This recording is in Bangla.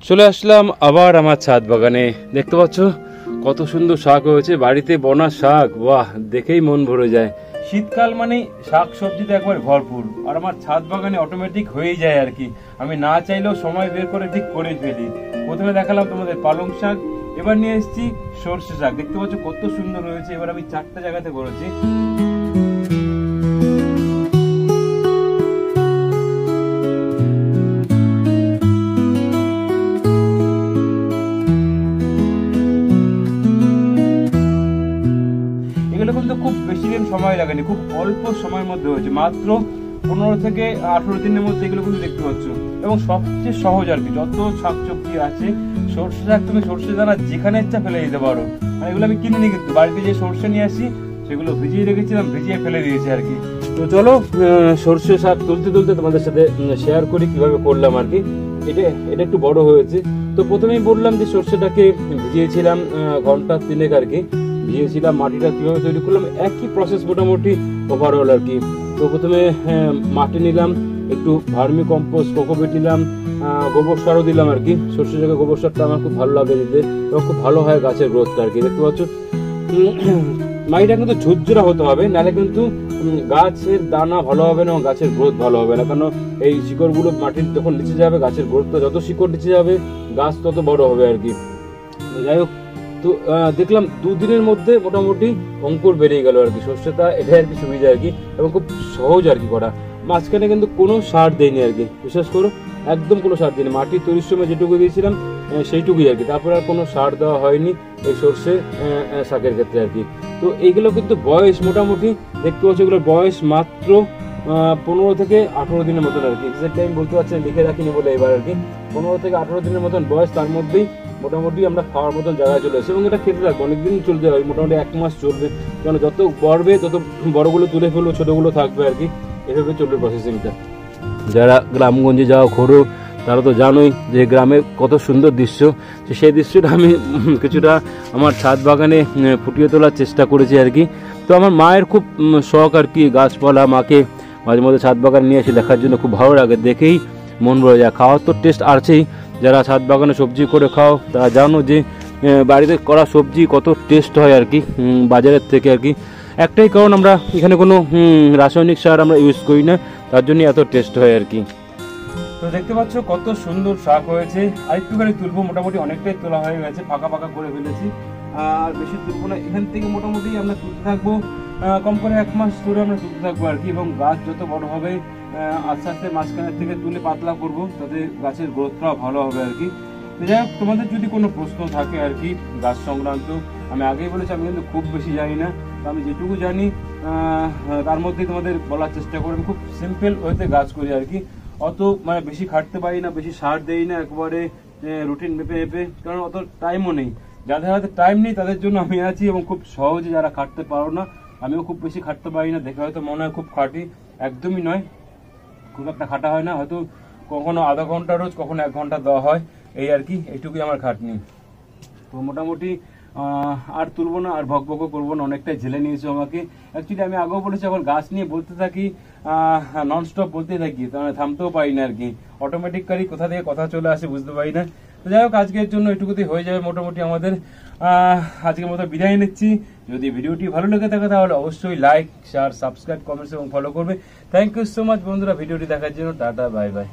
চলে আসলাম আবার আমার ছাদ বাগানে। দেখতে পাচ্ছ কত সুন্দর শাক হয়েছে, বাড়িতে বনা শাক, বাহ দেখেই মন ভরে যায়। শীতকাল মানে শাক সবজিতে একবার ভরপুর, আর আমার ছাদ বাগানে অটোমেটিক হয়েই যায় আর কি। আমি না চাইলেও সময় বের করে ঠিক করে ফেলি। প্রথমে দেখালাম তোমাদের পালং শাক, এবার নিয়ে এসেছি সর্ষে শাক। দেখতে পাচ্ছ কত সুন্দর হয়েছে। এবার আমি 4টা জায়গাতে করেছি। কিন্তু খুব বেশি দিন সময় লাগেনি, খুব অল্প সময়ের মধ্যে হয়েছে, মাত্র 15 থেকে 18 দিনের মধ্যে এগুলো কিন্তু দেখতে পাচ্ছ। এবং সবচেয়ে সহজ আর কি, যত শাকসবজি আছে সর্ষে শাক তুমি সর্ষে দানা যেখানে ইচ্ছা ফেলে দিতে পারো। আর এগুলো আমি কিনিনি, কিন্তু বাড়িতে যে সর্ষে নিয়ে আসি সেগুলো ভিজিয়ে রেখেছিলাম, ভিজিয়ে ফেলে দিয়েছি আর কি। তো চলো সর্ষে শাক তুলতে তুলতে তোমাদের সাথে শেয়ার করি কিভাবে করলাম আর কি। এটা একটু বড় হয়েছে। তো প্রথমেই বললাম যে সর্ষেটাকে ভিজিয়েছিলাম ঘন্টা 3 আর কি। ভিজিয়েছিলাম, মাটিটা কিভাবে তৈরি করলাম একই প্রসেস মোটামুটি ওভারঅল আর কি। তো প্রথমে মাটি নিলাম, একটু ভার্মি কম্পোস্ট, কোকোপিট নিলাম, গোবর সারও দিলাম আর কি। সর্ষে শাকে গোবর সারটা আমার খুব ভালো লাগে দিতে, এবং খুব ভালো হয় গাছের গ্রোথটা আর কি। দেখতে পাচ্ছ মাটিটা কিন্তু ঝুরঝুরা হতে হবে, নাহলে কিন্তু গাছের দানা ভালো হবে না এবং গাছের গ্রোথ ভালো হবে না। কারণ এই শিকড়গুলো মাটির যখন নিচে যাবে, গাছের গ্রোথটা যত শিকড় নিচে যাবে গাছ তত বড় হবে আর কি। যাই হোক, তো দেখলাম 2 দিনের মধ্যে মোটামুটি অঙ্কুর বেরিয়ে গেল আর কি। সর্ষেটা এটাই আর কি সুবিধা আর কি, এবং খুব সহজ আর কি করা। মাঝখানে কিন্তু কোনো সার দেয়নি আর কি, বিশ্বাস করো একদম কোনো সার দিইনি। মাটির তৈরির সময় যেটুকু দিয়েছিলাম সেইটুকুই আর কি, তারপরে আর কোনো সার দেওয়া হয়নি এই সর্ষে শাকের ক্ষেত্রে আর কি। তো এইগুলো কিন্তু বয়স মোটামুটি দেখতে পাচ্ছি, এগুলোর বয়স মাত্র 15 থেকে 18 দিনের মতন আর কি। এক্সাক্টলি আমি বলতে পারছি, লিখে রাখিনি বলে এবার আর কি। 15 থেকে 18 দিনের মতন বয়স, তার মধ্যেই মোটামুটি আমরা খাওয়ার মতন জায়গায় চলে এসেছি। এবং এটা খেতে থাকবো, অনেকদিন চলতে হবে, মোটামুটি 1 মাস চলবে। কারণ যত বাড়বে তত বড়গুলো তুলে ফেলবো, ছোটগুলো থাকবে আর কি। এভাবে চলবে প্রসেসিংটা। যারা গ্রামগঞ্জে যাওয়া ঘোরো তারা তো জানোই যে গ্রামে কত সুন্দর দৃশ্য। সেই দৃশ্যটা আমি কিছুটা আমার ছাদ বাগানে ফুটিয়ে তোলার চেষ্টা করেছি আর কি। তো আমার মায়ের খুব শখ আর কি গাছপালা, মাকে মাঝে মধ্যে ছাদ বাগান নিয়ে এসে দেখার জন্য খুব ভালো লাগে, দেখেই মন ভরে যায়। খাওয়ার তো টেস্ট আছেই, যারা ছাদ বাগানে সবজি করে খাও তারা জানো যে বাড়িতে করা সবজি কত টেস্ট হয় আর কি বাজারের থেকে আর কি। একটাই কারণ, আমরা এখানে কোনো রাসায়নিক সার আমরা ইউজ করি না, তার জন্য এত টেস্ট হয় আর কি। তো দেখতে পাচ্ছ কত সুন্দর শাক হয়েছে। আর একটুখানি তুলবো, মোটামুটি অনেকটাই তোলা হয়ে গেছে, ফাঁকা ফাঁকা করে ফেলেছি। আর বেশি তুলবো না, এখান থেকে মোটামুটি আমরা তুলতে থাকবো, কম করে 1 মাস ধরে আমরা তুলতে থাকবো আর কি। এবং গাছ যত বড় হবে আস্তে আস্তে মাঝখানের থেকে তুলে পাতলা করবো, তাতে গাছের গ্রোথটাও ভালো হবে আর কি। যাই হোক, তোমাদের যদি কোনো প্রশ্ন থাকে আর কি গাছ সংক্রান্ত, আমি আগেই বলেছি আমি কিন্তু খুব বেশি জানি না। আমি যেটুকু জানি তার মধ্যেই তোমাদের বলার চেষ্টা করি। আমি খুব সিম্পল ওয়েতে গাছ করি আর কি, অত মানে বেশি খাটতে পারি না, বেশি সার দেই না, একবারে রুটিন মেপে মেপে, কারণ অত টাইমও নেই। যাদের হাতে টাইম নেই তাদের জন্য আমি আছি, এবং খুব সহজে যারা খাটতে পারো না, আমিও খুব বেশি খাটতে পারি না। দেখে হয়তো মনে হয় খুব খাটি, একদমই নয়, খুব একটা খাটা হয় না। হয়তো কখনো আধা ঘন্টা রোজ, কখনো 1 ঘন্টা দেওয়া হয়, এই আর কি। এইটুকুই আমার খাটনি। তো মোটামুটি আর তুলবো না, আর ভকভকও করবো না, অনেকটাই ঝেলে নিয়েছো আমাকে। অ্যাকচুয়ালি আমি আগেও বলেছি, এখন গাছ নিয়ে বলতে থাকি ননস্টপ বলতে থাকি, থামতেও পারি না আর কি। অটোমেটিক্যালি কোথা থেকে কথা চলে আসে বুঝতে পারি না। তো যাই হোক, আজকের জন্য এটুকুতেই হয়ে যাবে মোটামুটি আমাদের। আজকের মতো বিদায় নিচ্ছি। যদি ভিডিওটি ভালো লেগে থাকে তাহলে অবশ্যই লাইক, শেয়ার, সাবস্ক্রাইব, কমেন্টস এবং ফলো করবে। থ্যাংক ইউ সো মাচ বন্ধুরা ভিডিওটি দেখার জন্য। Tata, bye bye.